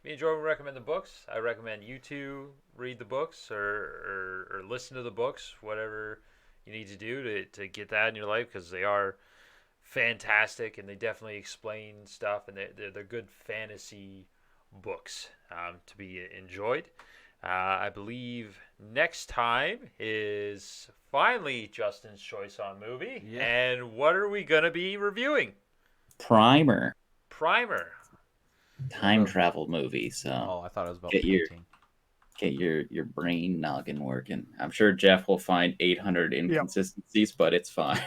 me and Jordan recommend the books. I recommend you two read the books or listen to the books, whatever you need to do to get that in your life, because they are fantastic and they definitely explain stuff, and they're good fantasy books to be enjoyed. I believe next time is finally Justin's choice on movie. Yeah. And what are we going to be reviewing? Primer. Primer. Time travel movie. So Oh, I thought it was about Get your- painting. get your brain noggin working. I'm sure Jeff will find 800 inconsistencies, but it's fine.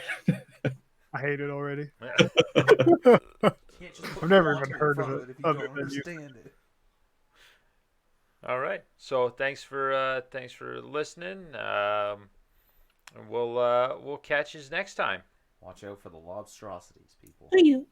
I hate it already. Can't just put I've never water even in heard front of it it if you other don't than you. understand it. All right. So thanks for listening. And we'll catch you next time. Watch out for the lobstrosities, people. See you.